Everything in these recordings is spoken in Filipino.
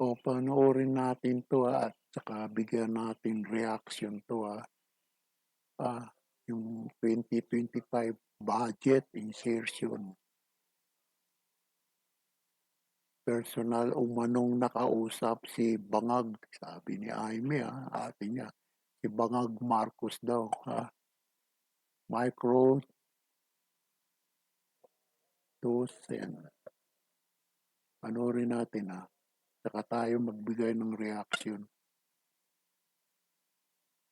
O panoorin natin 'to, at saka bigyan natin reaction 'to, yung 2025 budget insertion. Personal umanong nakausap si Bangag, sabi ni Aimee, ate niya. Si Bangag Marcos daw, Micro Docent. Panoorin natin, saka tayo magbigay ng reaction.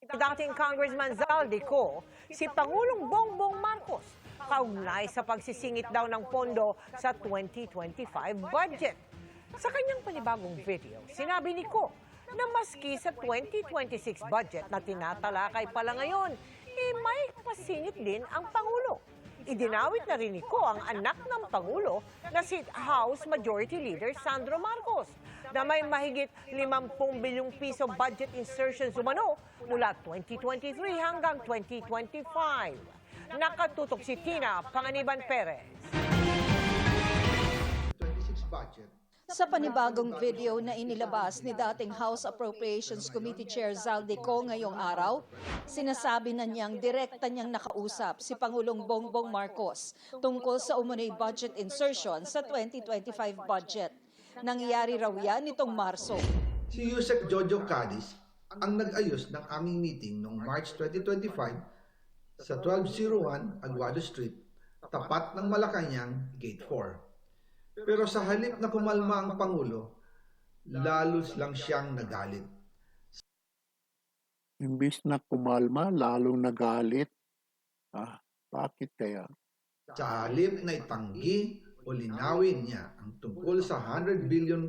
Dating Congressman Zaldico, si Pangulong Bongbong Marcos, kaugnay sa pagsisingit daw ng pondo sa 2025 budget. Sa kanyang panibagong video, sinabi ni Ko na maski sa 2026 budget na tinatalakay pala ngayon, may pasingit din ang Pangulo. Idinawit na rin ni Ko ang anak ng Pangulo na si House Majority Leader Sandro Marcos na may mahigit 50 bilyong piso budget insertions umano mula 2023 hanggang 2025. Nakatutok si Tina Panganiban Perez. 26 budget. Sa panibagong video na inilabas ni dating House Appropriations Committee Chair Zaldico ngayong araw, sinasabi na niyang direkta niyang nakausap si Pangulong Bongbong Marcos tungkol sa umunoy budget insertion sa 2025 budget. Nangyari raw yan nitong Marso. Si Yusek Jojo Cadiz ang nag-ayos ng aming meeting noong March 2025 sa 1201 Aguado Street, tapat ng Malacanang, Gate 4. Pero sa halip na kumalma ang Pangulo, lalos lang siyang nagalit. Imbis na kumalma, lalong nagalit. Bakit kaya? Sa halip na itanggi o linawin niya ang tungkol sa 100 billion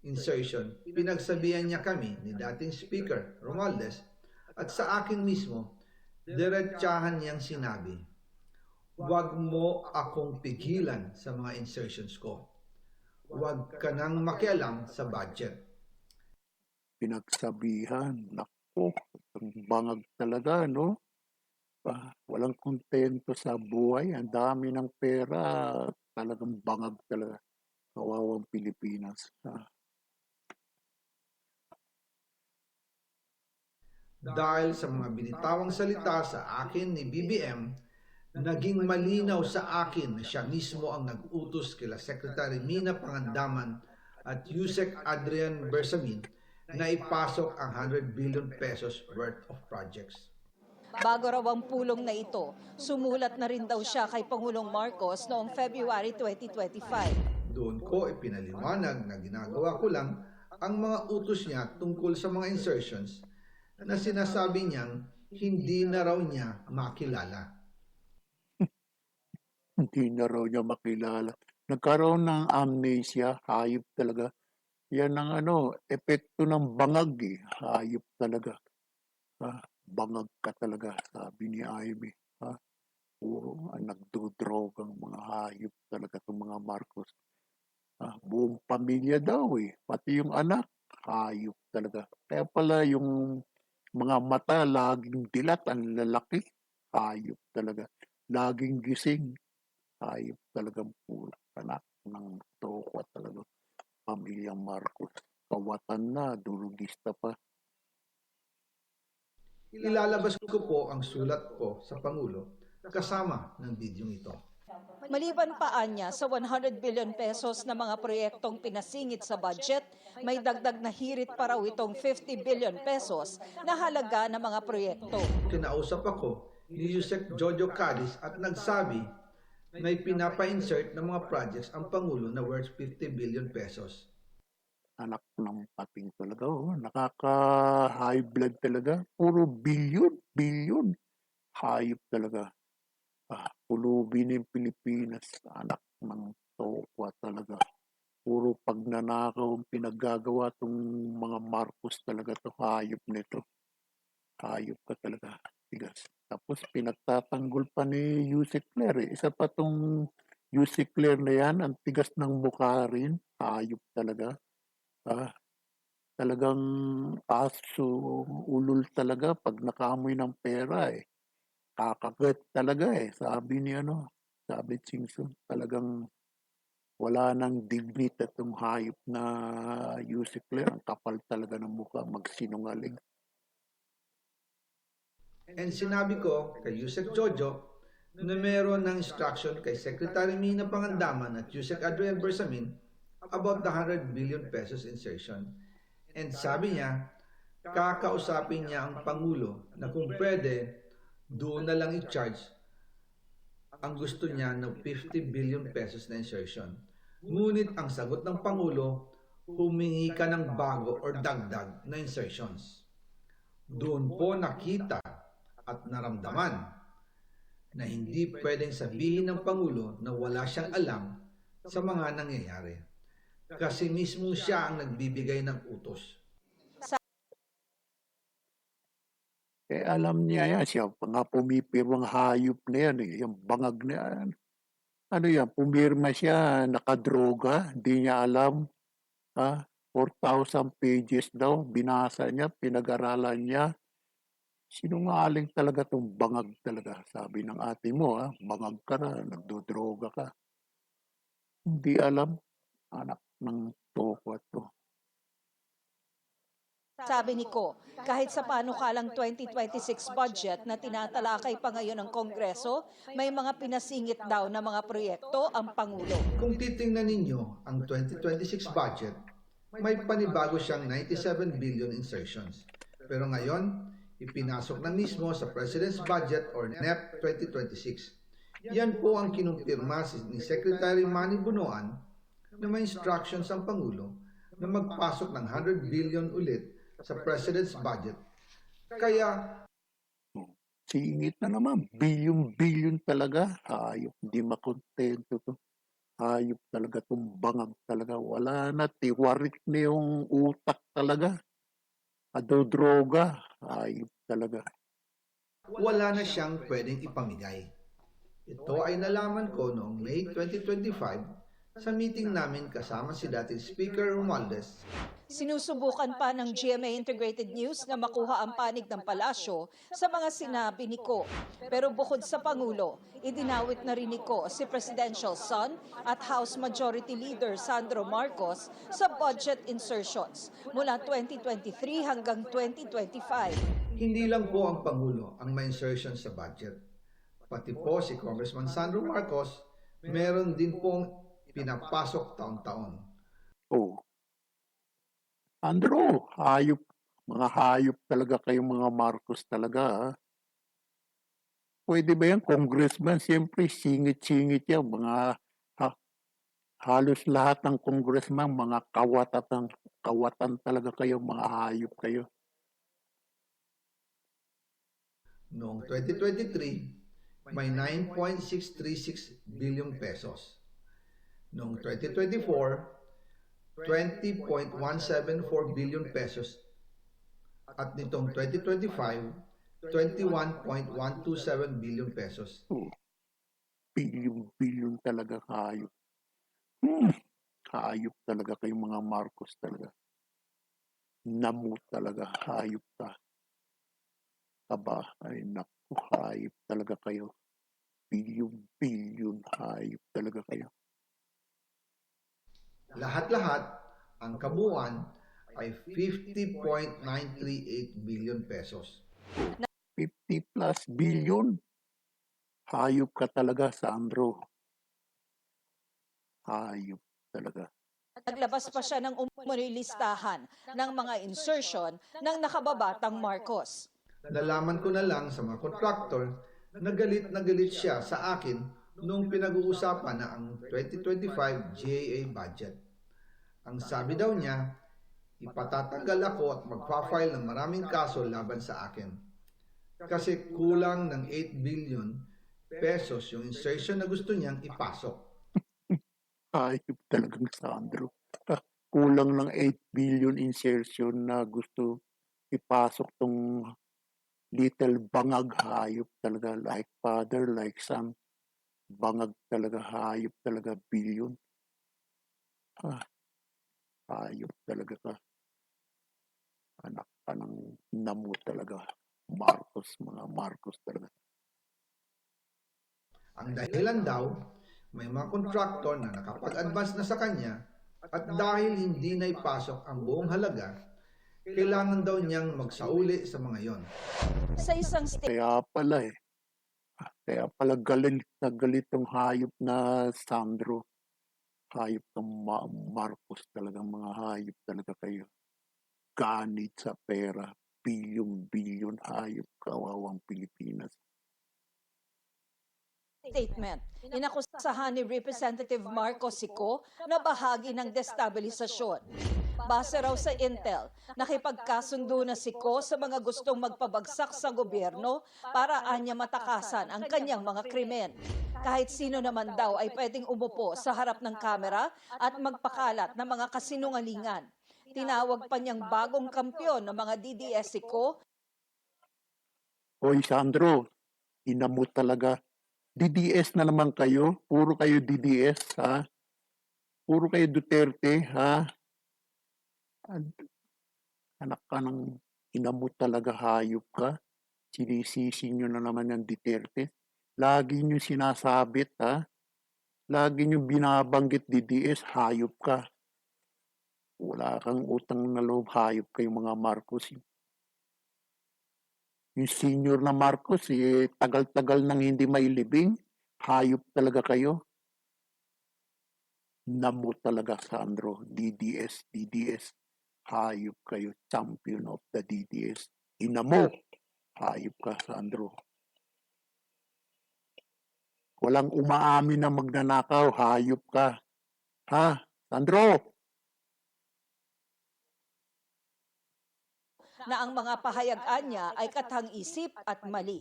insertion, pinagsabihan niya kami ni dating Speaker Romualdez at sa akin mismo, diretsahan niyang sinabi, "Huwag mo akong pigilan sa mga insertions ko. Huwag ka nang makialam sa budget." Pinagsabihan, naku, ang bangag talaga, no? Walang kontento sa buhay, ang dami ng pera, talagang bangag talaga. Kawawang Pilipinas. Dahil sa mga binitawang salita sa akin ni BBM, naging malinaw sa akin na siya mismo ang nag-utos kila Secretary Mina Pangandaman at Yusek Adrian Bersamin na ipasok ang 100 billion pesos worth of projects. Bago raw ang pulong na ito, sumulat na rin daw siya kay Pangulong Marcos noong February 2025. Doon ko ipinaliwanag na ginagawa ko lang ang mga utos niya tungkol sa mga insertions na sinasabi niyang hindi na raw niya makilala. Hindi na raw niya makilala. Nagkaroon ng amnesia, hayop talaga. Yan ang epekto ng bangag, hayop talaga. Bangag ka talaga, sabi ni Ivy. Puro nagdodrogang mga hayop talaga itong mga Marcos. Buong pamilya daw, pati yung anak, hayop talaga. Kaya pala yung mga mata laging dilat, ang lalaki, hayop talaga. Laging gising, hayop talagang puro. Anak ng tokwa talaga. Pamilyang Marcos. Kawatan na, durugista pa. Ilalabas ko po ang sulat ko sa Pangulo kasama ng video ito. Maliban pa anya sa 100 billion pesos na mga proyektong pinasingit sa budget, may dagdag na hirit pa raw itong 50 billion pesos na halaga ng mga proyekto. Kinausap ako ni Yusek Jojo Cadiz at nagsabi may pinapa-insert ng mga projects ang Pangulo na worth 50 billion pesos. Anak ng pating talaga, nakaka-high blood talaga. Puro billion. Hayop talaga. Pulubin yung Pilipinas, anak ng tokwa talaga. Puro pagnanakaw ang pinaggagawa tong mga Marcos talaga to, hayop nito. Hayop ka talaga, tigas. Tapos pinagtatanggol pa ni Yusek Claire. Isa pa tong Yusek Claire na yan, ang tigas ng mukha rin. Hayop talaga. Talagang aso, ulul talaga pag nakaamoy ng pera Kakagat talaga sabi ni sabi Chingson, talagang Wala ng dignity itong hayop na Yusek Claire. Ang kapal talaga ng mukha, magsinungaling. And sinabi ko kay Yusek Jojo na meron ng instruction kay Secretary Mina Pangandaman at Yusek Adrian Bersamin about the 100 billion pesos insertion. And sabi niya, kakausapin niya ang Pangulo na kung pwede, doon na lang i-charge ang gusto niya ng 50 billion pesos na insertion. Ngunit ang sagot ng Pangulo, humingi ka ng bago or dagdag na insertions. Doon po nakita at naramdaman na hindi pwedeng sabihin ng Pangulo na wala siyang alam sa mga nangyayari. Kasi mismo siya ang nagbibigay ng utos. Alam niya yan, siya nga pumipirmang hayop na yan, yung bangag na yan. Ano yan, pumirma siya, nakadroga, di niya alam. 4,000 pages daw, binasa niya, pinag-aralan niya. Sinungaling talaga tong bangag talaga. Sabi ng ate mo, bangag ka na, nagdodroga ka. Hindi alam, anak ng toko to. Sabi ni Ko, kahit sa panukalang 2026 budget na tinatalakay pa ngayon ng Kongreso, may mga pinasingit daw na mga proyekto ang Pangulo. Kung titingnan ninyo ang 2026 budget, may panibago siyang 97 billion insertions. Pero ngayon, ipinasok na mismo sa President's Budget or NEP 2026. Yan po ang kinumpirma ni Secretary Manny Bunoan na may instructions ang Pangulo na magpasok ng 100 billion ulit sa President's Budget. Kaya Singit na naman, bilyon-bilyon talaga. Hayop, hindi makontento to. Hayop talaga itong bangag talaga. Wala na, tiwarik na yung utak talaga. Adodroga, hayop talaga. wala na siyang pwedeng ipamigay. Ito ay nalaman ko noong May 2025 sa meeting namin kasama si dating Speaker Romualdez. Sinusubukan pa ng GMA Integrated News na makuha ang panig ng palasyo sa mga sinabi ni Ko. Pero bukod sa Pangulo, idinawit na rin ni Ko si Presidential Son at House Majority Leader Sandro Marcos sa budget insertions mula 2023 hanggang 2025. Hindi lang po ang Pangulo ang may insertion sa budget. Pati po si Congressman Sandro Marcos, meron din pong pinapasok taon-taon. Oh, Andro, hayop. Mga hayop talaga kayong mga Marcos talaga. Pwede ba yan, congressman? Siyempre, singit-singit yan. Halos lahat ng congressman, mga kawatan talaga kayo, mga hayop kayo. Noong 2023, may 9.636 billion pesos. Noong 2024, 20.174 billion pesos. At nitong 2025, 21.127 billion pesos. Bilyon-bilyon talaga hayop. Hayop talaga kayong mga Marcos talaga. Namu talaga, hayop ka. Aba, ay naku, hayop talaga kayo. Bilyon-bilyon hayop talaga kayo. Lahat-lahat, ang kabuuan ay 50.938 billion pesos. 50 plus billion. Hayop ka talaga, Sandro. Hayop talaga. Naglabas pa siya ng umano'y listahan ng mga insertion ng nakababatang Marcos. Nalaman ko na lang sa mga contractor na galit siya sa akin nung pinag-uusapan na ang 2025 GAA budget. Ang sabi daw niya, ipatatanggal ako at magpa-file ng maraming kaso laban sa akin. Kasi kulang ng 8 billion pesos yung insertion na gusto niyang ipasok. Hayop talagang Sandro. Kulang ng 8 billion insertion na gusto ipasok tong little bangag. Hayop talaga, like father, like son. Bangag talaga, hayop talaga, billion. Hayop talaga ka. Anak ka ng namu talaga. Marcos, mga Marcos talaga. Ang dahilan daw, May mga kontraktor na nakapag-advance na sa kanya at dahil hindi na ipasok ang buong halaga, kailangan daw niyang magsauli sa mga yon. Sa isang Kaya pala eh. Kaya pala galit na galit yung hayop na Sandro. Hayop ng Marcos talagang mga hayop talaga kayo. Ganit sa pera. Bilyon-bilyon hayop kawawang Pilipinas. statement, inakusahan ni Representative Marcos Sico na bahagi ng destabilisasyon. Base raw sa intel, nakipagkasundo na Sico sa mga gustong magpabagsak sa gobyerno para anya matakasan ang kanyang mga krimen. Kahit sino naman daw ay pwedeng umupo sa harap ng kamera at magpakalat ng mga kasinungalingan. Tinawag pa niyang bagong kampyon ng mga DDS Sico Hoy Sandro, ina mo talaga. DDS na naman kayo. Puro kayo DDS, ha? Puro kayo Duterte, ha? Anak ka ng ina mo talaga, hayop ka. Sinisisi nyo na naman yung Duterte. Lagi nyo sinasabit, ha? Lagi nyo binabanggit DDS, hayop ka. Wala kang utang na loob, hayop kayong mga Marcos. Yung senior na Marcos, tagal-tagal nang hindi mailibing. Hayop talaga kayo. Namo talaga, Sandro. DDS, DDS. Hayop kayo. Champion of the DDS. Ina mo. Hayop ka, Sandro. Walang umaamin na magnanakaw. Hayop ka. Ha? Sandro! na ang mga pahayagan niya ay katang-isip at mali.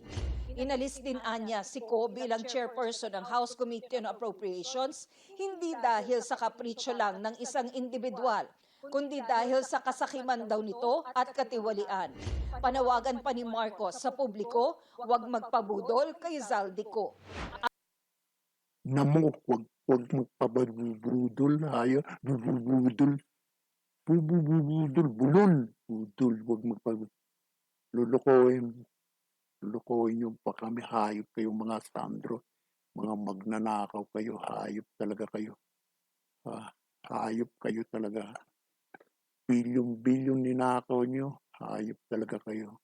Inalis din anya si Ko bilang chairperson ng House Committee on Appropriations, hindi dahil sa kapritsyo lang ng isang individual, kundi dahil sa kasakiman daw nito at katiwalian. Panawagan pa ni Marcos sa publiko, huwag magpabudol kay Zaldico. Namo, wag magpababrudol. Hayo, bubudol. Bubudol. Bulol. Budol. Wag lulukoyin. Lulukoyin yung pa kami. Hayop kayong mga Sandro. Mga magnanakaw kayo. Hayop talaga kayo. Hayop kayo talaga. Bilyong-bilyon ninakaw nyo. Hayop talaga kayo.